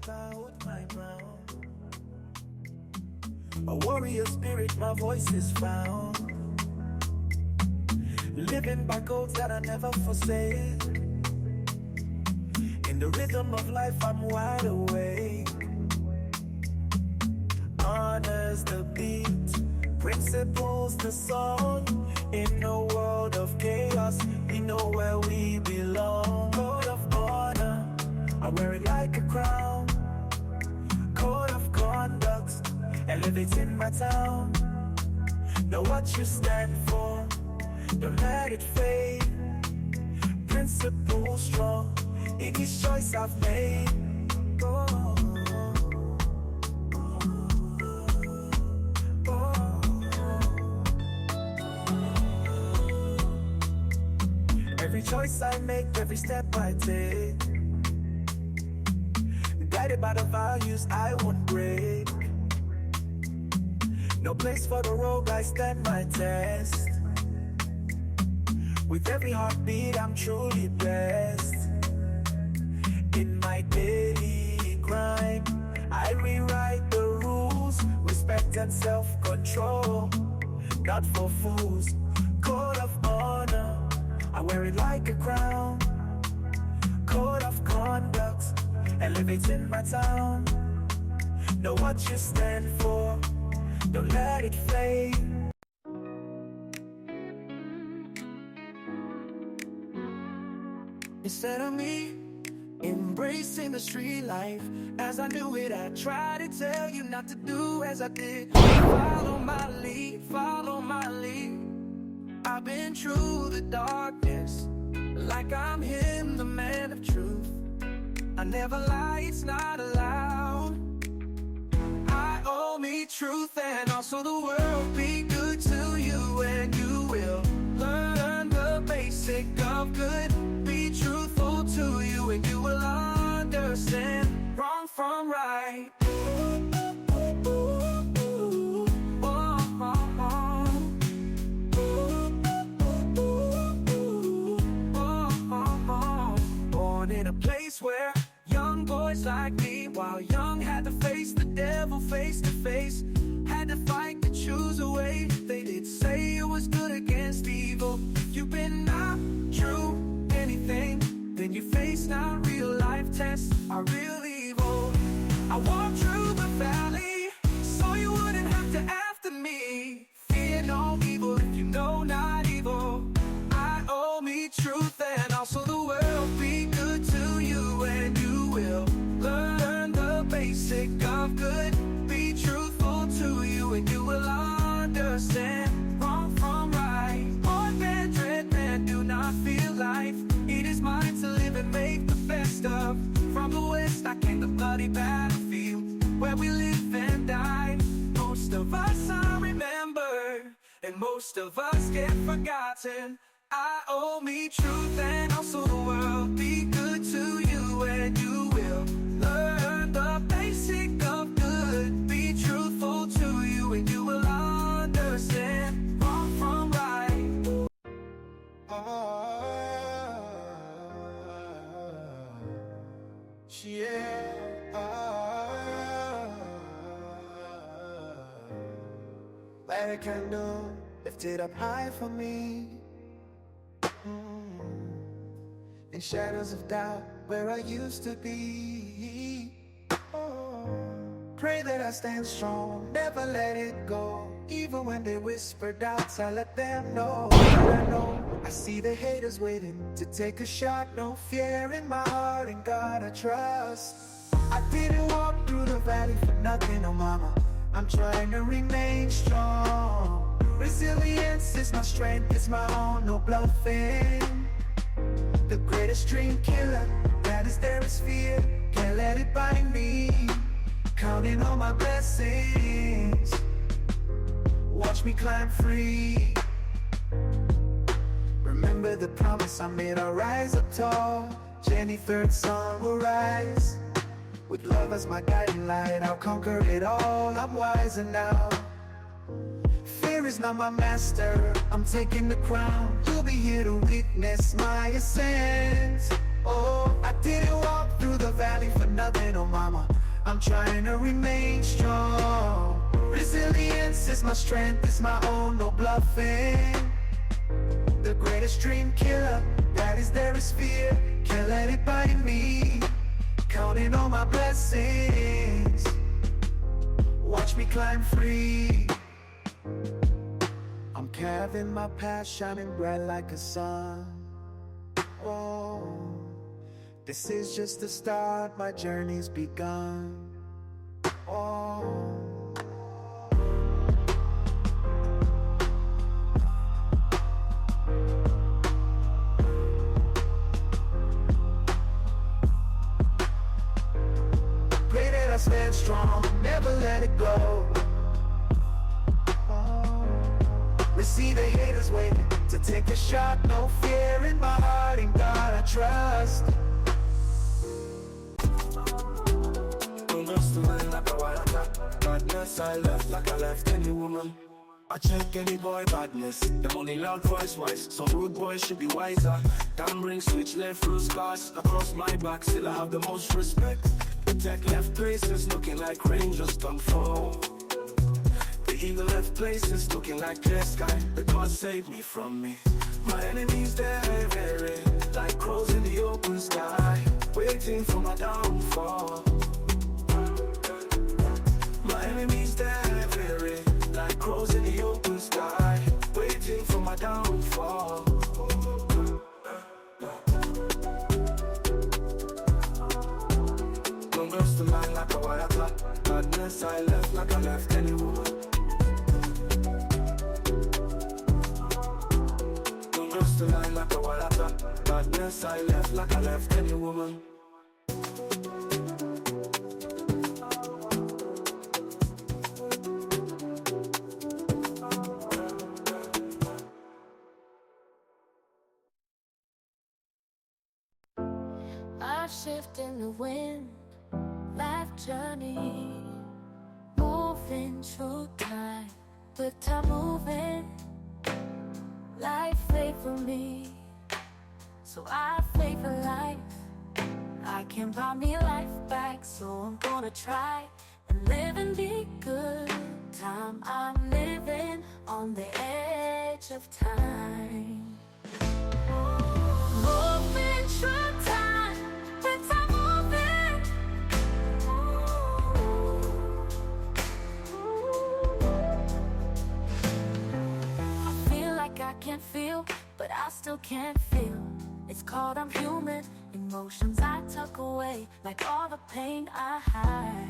about my ground. A warrior spirit, my voice is found. Living by codes that I never forsake. In the rhythm of life, I'm wide awake. Honors the beat, principles the song. In a world of chaos, we know where we belong. Code of honor, I wear it like a crown. Code of conduct, elevating my town. Know what you stand for, don't let it fade. Principle strong, in each choice I've made. Oh. Every choice I make, every step I take, guided by the values I won't break. No place for the rogue, I stand my test. With every heartbeat, I'm truly blessed. In my daily grind, I rewrite the rules. Respect and self-control, not for fools. Code of honor, I wear it like a crown. Code of conduct, elevating my town. Know what you stand for, don't let it fade. Instead of me embracing the street life as I knew it, I tried to tell you not to do as I did. Follow my lead, follow my lead. I've been through the darkness, like I'm him, the man of truth. I never lie, it's not allowed. I owe me truth, and also the world. Be good to you, and you will learn the basic of good. Be truthful to you, and you will understand wrong from right. In a place where young boys like me, while young, had to face the devil face to face. Had to fight to choose a way. They did say it was good against evil. If you've been not true anything, then you face now real life tests are real evil. I walked through the valley so you wouldn't have to after me. Fear no evil if you know not evil. I owe me truth, and also the world. Be good to you, and you will learn the basic of good. Be truthful to you, and you will understand wrong from right. More than dread, man, do not fear life. It is mine to live and make the best of. From the west I came, the bloody battlefield where we live and die. Most of us are remembered, and most of us get forgotten. I owe me truth, and also the world. Be good to you, and you will learn the basic of good. Be truthful to you, and you will understand wrong from right. Light a candle, lift it up high for me. In shadows of doubt, where I used to be. Pray that I stand strong, never let it go. Even when they whisper doubts, I let them know. I know, I see the haters waiting to take a shot. No fear in my heart, and God I trust. I didn't walk through the valley for nothing, oh mama. I'm trying to remain strong. Resilience is my strength, it's my own, no bluffing. The greatest dream killer, that is there is fear. Can't let it bind me. Counting on my blessings. Watch me climb free. Remember the promise I made, I'll rise up tall. Jenny, third sun will rise. With love as my guiding light, I'll conquer it all. I'm wiser now. Fear is not my master, I'm taking the crown. You'll be here to witness my ascent. Oh, I didn't walk through the valley for nothing, oh mama. I'm trying to remain strong. Resilience is my strength, it's my own, no bluffing. The greatest dream killer, that is there is fear. Can't let it bite me. Counting all my blessings. Watch me climb free. I'm carving my path, shining bright like a sun. Oh, this is just the start, my journey's begun. Oh, pray that I stand strong, never let it go. Oh, see the haters waiting to take a shot. No fear in my heart, in God I trust. Badness I left like I left any woman. I check any boy badness, them only loud voice wise. Some rude boys should be wiser. Gambling switch left through scars across my back, still I have the most respect. The tech left places looking like rain just don't fall. The eagle left places looking like clear sky. The God saved me from me. My enemies they're very like crows in the open sky, waiting for my downfall. My enemies they're very like crows in the open sky, waiting for my downfall. Don't burst the man like a wire clock. Badness I left like I left any woman. Don't burst the line like a wire clock. Badness I left like I left any woman. I shift in the wind, life journey, moving through time, with time moving, life favor me, so I favor life. I can buy me life back, so I'm gonna try and live and be good. Time I'm living on the edge of time, moving through time, with time moving. I feel like I can't feel, but I still can't feel. It's called I'm human. Emotions I tuck away, like all the pain I hide.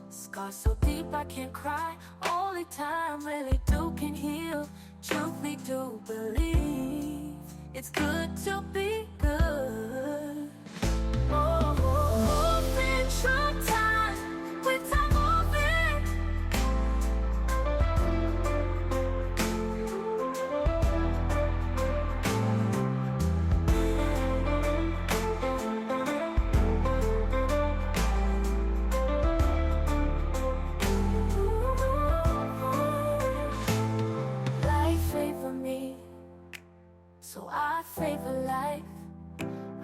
Scars so deep I can't cry. Only time really can heal. Truly do believe it's good to be good. Oh, moving through time, with time moving. Life favor me, so I favor life.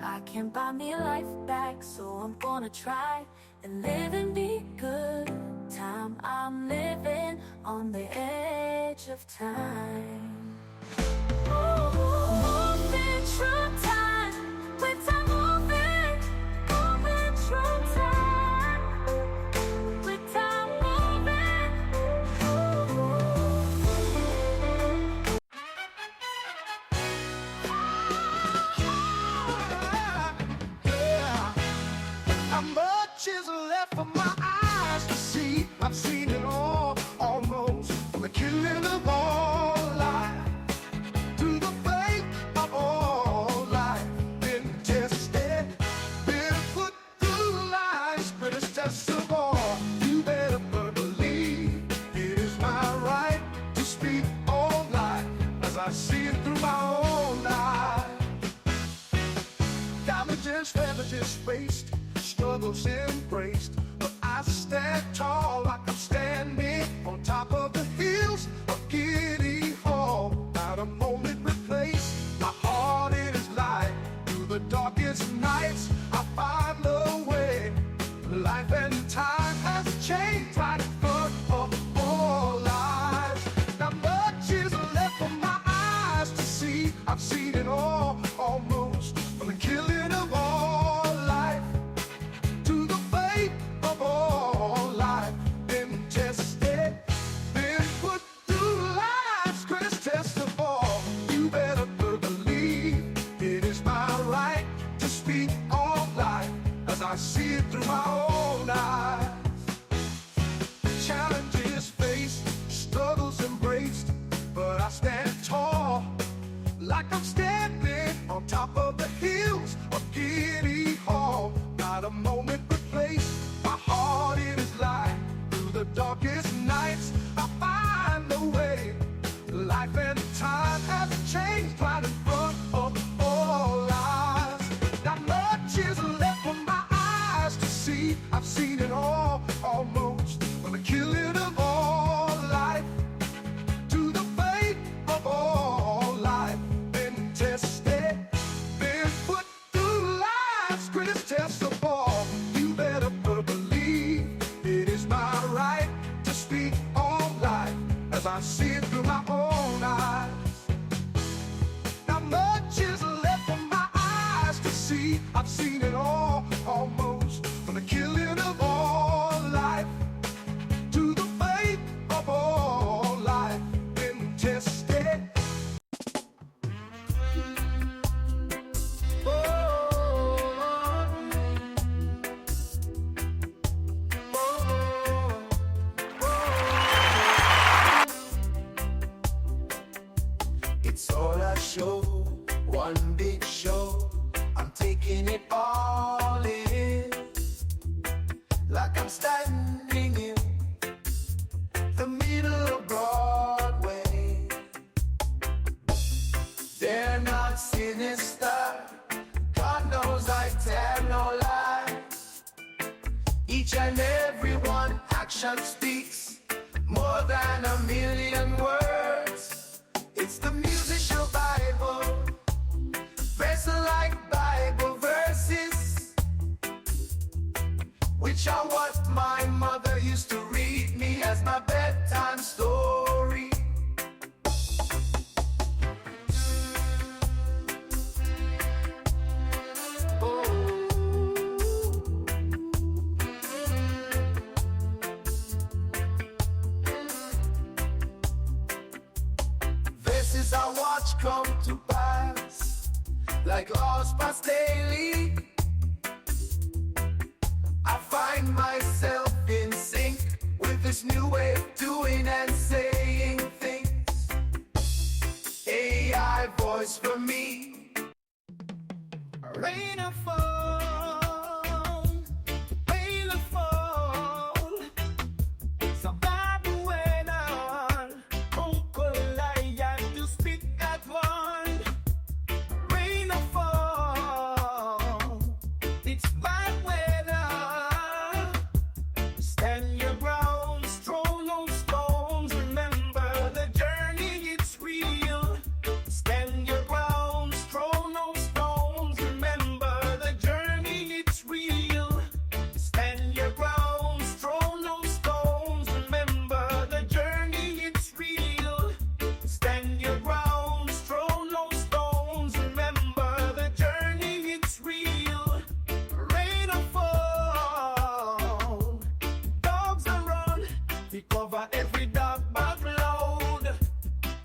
I can't buy me life back, so I'm gonna try and live and be good. Time I'm living on the edge of time. Moving through time, with time moving. Moving through time, with time moving. How much is left for my eyes to see? I've seen it all, almost. From the killing of all life to the fate of all life. Been tested, been put through life's greatest test of all. You better believe it is my right to speak all life as I see it through my own eyes. Damages, ravages faced, struggles embraced, but I stand tall like I'm standing. fighting for all lives. Not much is left for my eyes to see. I've seen it all, almost, from the killing of all life to the fate of all life. Been tested, been put through life's greatest test of all. You better believe it is my right to speak on life as I see it through my own eyes. Challenges faced, struggles embraced, but I stand tall, like I'm standing on top of the hills of Giddy Hall. Not a moment replaced, my heart in its light. Through the darkest nights, I find a way. Life and time have changed right in front of all eyes. Not much is left for my eyes to see. I've seen it all, almost, from the killing of all life to the fate of all life. Been tested, been put through life's greatest test of all. You better believe it is my right to speak on life as I see it through my own eyes. Not much is left for my eyes to see. I've seen it all, almost, from the killing of all life to the fate of all life. Been tested. It's all a show, one big show. I'm taking it all in, like I'm standing in the middle of Broadway. They're not sinister, God knows I tell no lies. Each and every one action speaks more than a million words. It's the musician Bible, verses like Bible verses, which are what my mother used to read me as my bedtime story. Verses I watch come to pass, like laws passed daily. I find myself in sync with this new way of doing and saying things. AI voice for me. Rain or fall, rain or fall. It's a bad weather. Uncle Lion to speak at one. Rain or fall, it's bad weather. Stand your ground, throw no stones. Remember the journey, it's real. Stand your ground, throw no stones. Remember the journey, it's real. Stand your ground, throw no stones. Remember the journey, it's real. Stand your ground, throw no stones. Remember the journey, it's real. Rain or fall, dogs are run. We cover every dark back load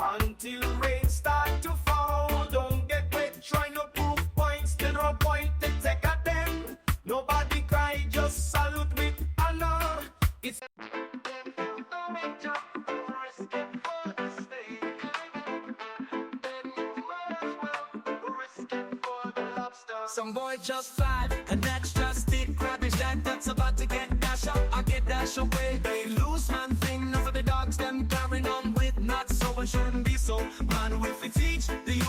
until rain start to fall. Don't get wet, try no proof points. They draw point, they take at them. Nobody cry, just salute with honor. It's Some boy just fly, and that's just it. Grabbish that's about to get dash up. I get dash away. They lose man thing. None of the dogs them carrying on with not so. It shouldn't be so. Man, if it's each the